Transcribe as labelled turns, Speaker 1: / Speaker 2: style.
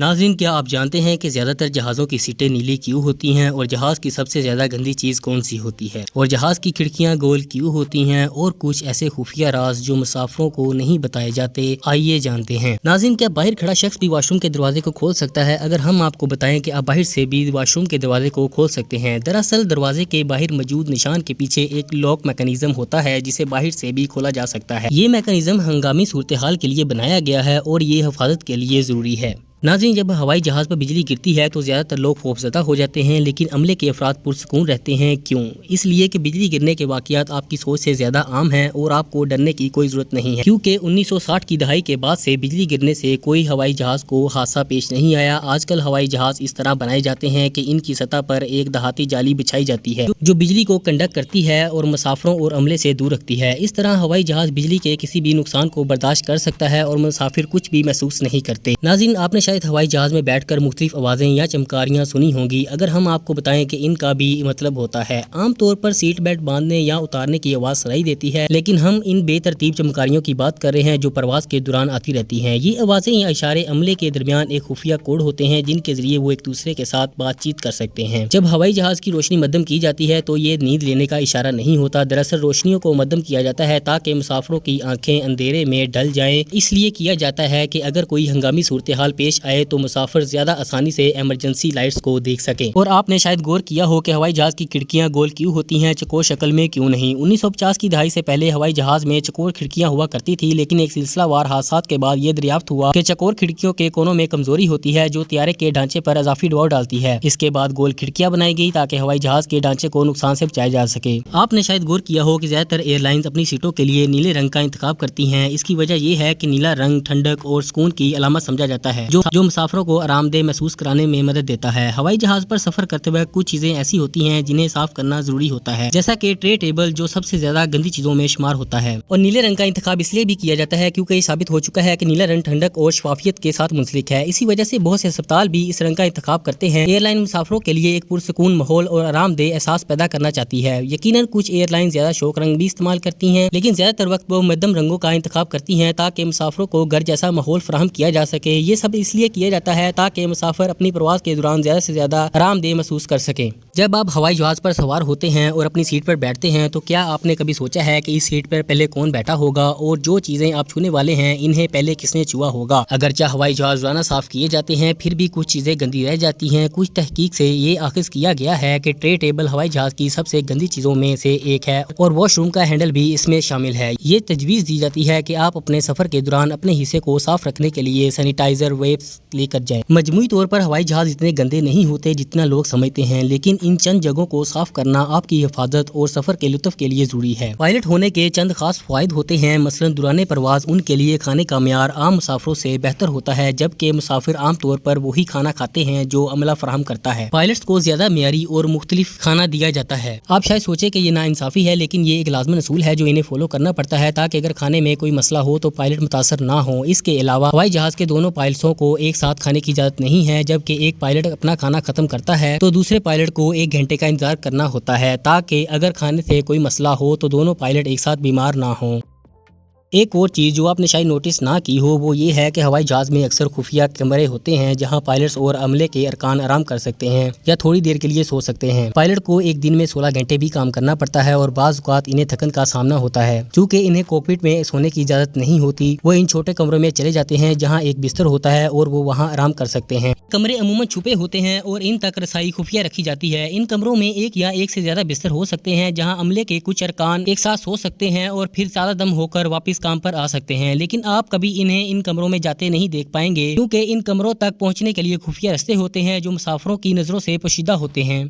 Speaker 1: ناظرین، کیا آپ جانتے ہیں کہ زیادہ تر جہازوں کی سیٹیں نیلی کیوں ہوتی ہیں اور جہاز کی سب سے زیادہ گندی چیز کون سی ہوتی ہے اور جہاز کی کھڑکیاں گول کیوں ہوتی ہیں اور کچھ ایسے خفیہ راز جو مسافروں کو نہیں بتائے جاتے، آئیے جانتے ہیں۔ ناظرین، کیا باہر کھڑا شخص بھی واش روم کے دروازے کو کھول سکتا ہے؟ اگر ہم آپ کو بتائیں کہ آپ باہر سے بھی واش روم کے دروازے کو کھول سکتے ہیں۔ دراصل دروازے کے باہر موجود نشان کے پیچھے ایک لاک میکانزم ہوتا ہے جسے باہر سے بھی کھولا جا سکتا ہے۔ یہ میکانزم ہنگامی صورتحال کے لیے بنایا گیا ہے اور یہ حفاظت کے لیے ضروری ہے۔ ناظرین، جب ہوائی جہاز پر بجلی گرتی ہے تو زیادہ تر لوگ خوفزدہ ہو جاتے ہیں، لیکن عملے کے افراد پرسکون رہتے ہیں۔ کیوں؟ اس لیے کہ بجلی گرنے کے واقعات آپ کی سوچ سے زیادہ عام ہیں اور آپ کو ڈرنے کی کوئی ضرورت نہیں ہے، کیونکہ 1960 کی دہائی کے بعد سے بجلی گرنے سے کوئی ہوائی جہاز کو حادثہ پیش نہیں آیا۔ آج کل ہوائی جہاز اس طرح بنائے جاتے ہیں کہ ان کی سطح پر ایک دھاتی جالی بچھائی جاتی ہے جو بجلی کو کنڈکٹ کرتی ہے اور مسافروں اور عملے سے دور رکھتی ہے۔ اس طرح ہوائی جہاز بجلی کے کسی بھی نقصان کو برداشت کر سکتا ہے اور مسافر کچھ بھی محسوس نہیں کرتے۔ ناظرین، آپ نے شاید ہوائی جہاز میں بیٹھ کر مختلف آوازیں یا چمکاریاں سنی ہوں گی۔ اگر ہم آپ کو بتائیں کہ ان کا بھی مطلب ہوتا ہے، عام طور پر سیٹ بیلٹ باندھنے یا اتارنے کی آواز سنائی دیتی ہے، لیکن ہم ان بے ترتیب چمکاریوں کی بات کر رہے ہیں جو پرواز کے دوران آتی رہتی ہیں۔ یہ آوازیں یا اشارے عملے کے درمیان ایک خفیہ کوڈ ہوتے ہیں جن کے ذریعے وہ ایک دوسرے کے ساتھ بات چیت کر سکتے ہیں۔ جب ہوائی جہاز کی روشنی مدھم کی جاتی ہے تو یہ نیند لینے کا اشارہ نہیں ہوتا، دراصل روشنیوں کو مدھم کیا جاتا ہے تاکہ مسافروں کی آنکھیں اندھیرے میں ڈھل جائیں۔ اس لیے کیا جاتا ہے کہ اگر کوئی ہنگامی صورتحال پیش آئے تو مسافر زیادہ آسانی سے ایمرجنسی لائٹس کو دیکھ سکیں۔ اور آپ نے شاید غور کیا ہو کہ ہوائی جہاز کی کھڑکیاں گول کیوں ہوتی ہیں، چوکور شکل میں کیوں نہیں؟ 1950 کی دہائی سے پہلے ہوائی جہاز میں چوکور کھڑکیاں ہوا کرتی تھی، لیکن ایک سلسلہ وار حادثات کے بعد یہ دریافت ہوا کہ چوکور کھڑکیوں کے کونوں میں کمزوری ہوتی ہے جو طیارے کے ڈھانچے پر اضافی دباؤ ڈالتی ہے۔ اس کے بعد گول کھڑکیاں بنائی گئی تاکہ ہوائی جہاز کے ڈھانچے کو نقصان سے بچایا جا سکے۔ آپ نے شاید غور کیا ہو کہ زیادہ تر ایئر لائنز اپنی سیٹوں کے لیے نیلے رنگ کا انتخاب کرتی ہیں۔ اس کی وجہ یہ ہے کہ نیلا رنگ ٹھنڈک اور سکون کی علامت سمجھا جاتا ہے جو مسافروں کو آرام دہ محسوس کرانے میں مدد دیتا ہے۔ ہوائی جہاز پر سفر کرتے وقت کچھ چیزیں ایسی ہوتی ہیں جنہیں صاف کرنا ضروری ہوتا ہے، جیسا کہ ٹرے ٹیبل جو سب سے زیادہ گندی چیزوں میں شمار ہوتا ہے۔ اور نیلے رنگ کا انتخاب اس لیے بھی کیا جاتا ہے کیونکہ یہ ثابت ہو چکا ہے کہ نیلا رنگ ٹھنڈک اور شفافیت کے ساتھ منسلک ہے۔ اسی وجہ سے بہت سے اسپتال بھی اس رنگ کا انتخاب کرتے ہیں۔ ایئر لائن مسافروں کے لیے ایک پرسکون ماحول اور آرام دہ احساس پیدا کرنا چاہتی ہے۔ یقیناً کچھ ایئر لائن زیادہ شوق رنگ بھی استعمال کرتی ہیں، لیکن زیادہ تر وقت وہ مدھم رنگوں کا انتخاب کرتی ہیں تاکہ مسافروں کو گھر جیسا ماحول فراہم کیا جا سکے۔ یہ سب اس لیے کیا جاتا ہے تاکہ مسافر اپنی پرواز کے دوران زیادہ سے زیادہ آرام دہ محسوس کر سکیں۔ جب آپ ہوائی جہاز پر سوار ہوتے ہیں اور اپنی سیٹ پر بیٹھتے ہیں تو کیا آپ نے کبھی سوچا ہے کہ اس سیٹ پر پہلے کون بیٹھا ہوگا اور جو چیزیں آپ چھونے والے ہیں انہیں پہلے کس نے چھوا ہوگا؟ اگرچہ ہوائی جہاز روزانہ صاف کیے جاتے ہیں، پھر بھی کچھ چیزیں گندی رہ جاتی ہیں۔ کچھ تحقیق سے یہ اخذ کیا گیا ہے کہ ٹرے ٹیبل ہوائی جہاز کی سب سے گندی چیزوں میں سے ایک ہے اور واش روم کا ہینڈل بھی اس میں شامل ہے۔ یہ تجویز دی جاتی ہے کہ آپ اپنے سفر کے دوران اپنے حصے کو صاف رکھنے کے لیے سینیٹائزر ویپس لے کر جائیں۔ مجموعی طور پر ہوائی جہاز اتنے گندے نہیں ہوتے جتنا لوگ سمجھتے ہیں، لیکن ان چند جگہوں کو صاف کرنا آپ کی حفاظت اور سفر کے لطف کے لیے ضروری ہے۔ پائلٹ ہونے کے چند خاص فوائد ہوتے ہیں، مثلاً دوران پرواز ان کے لیے کھانے کا معیار عام مسافروں سے بہتر ہوتا ہے، جبکہ مسافر عام طور پر وہی کھانا کھاتے ہیں جو عملہ فراہم کرتا ہے۔ پائلٹس کو زیادہ معیاری اور مختلف کھانا دیا جاتا ہے۔ آپ شاید سوچیں کہ یہ ناانصافی ہے، لیکن یہ ایک لازمی اصول ہے جو انہیں فالو کرنا پڑتا ہے تاکہ اگر کھانے میں کوئی مسئلہ ہو تو پائلٹ متاثر نہ ہوں۔ اس کے علاوہ ہوائی جہاز کے دونوں پائلٹسوں کو ایک ساتھ کھانے کی اجازت نہیں ہے، جبکہ ایک پائلٹ اپنا کھانا ختم کرتا ہے تو دوسرے پائلٹ کو 1 گھنٹے کا انتظار کرنا ہوتا ہے تاکہ اگر کھانے سے کوئی مسئلہ ہو تو دونوں پائلٹ ایک ساتھ بیمار نہ ہوں۔ ایک اور چیز جو آپ نے شاید نوٹس نہ کی ہو وہ یہ ہے کہ ہوائی جہاز میں اکثر خفیہ کمرے ہوتے ہیں جہاں پائلٹس اور عملے کے ارکان آرام کر سکتے ہیں یا تھوڑی دیر کے لیے سو سکتے ہیں۔ پائلٹ کو ایک دن میں 16 گھنٹے بھی کام کرنا پڑتا ہے اور بعض اوقات انہیں تھکن کا سامنا ہوتا ہے۔ چونکہ انہیں کوکپٹ میں سونے کی اجازت نہیں ہوتی، وہ ان چھوٹے کمروں میں چلے جاتے ہیں جہاں ایک بستر ہوتا ہے اور وہ وہاں آرام کر سکتے ہیں۔ کمرے عموماً چھپے ہوتے ہیں اور ان تک رسائی خفیہ رکھی جاتی ہے۔ ان کمروں میں ایک یا ایک سے زیادہ بستر ہو سکتے ہیں جہاں عملے کے کچھ ارکان ایک ساتھ سو سکتے ہیں اور پھر تازہ دم ہو کر واپس کام پر آ سکتے ہیں، لیکن آپ کبھی انہیں ان کمروں میں جاتے نہیں دیکھ پائیں گے کیونکہ ان کمروں تک پہنچنے کے لیے خفیہ راستے ہوتے ہیں جو مسافروں کی نظروں سے پوشیدہ ہوتے ہیں۔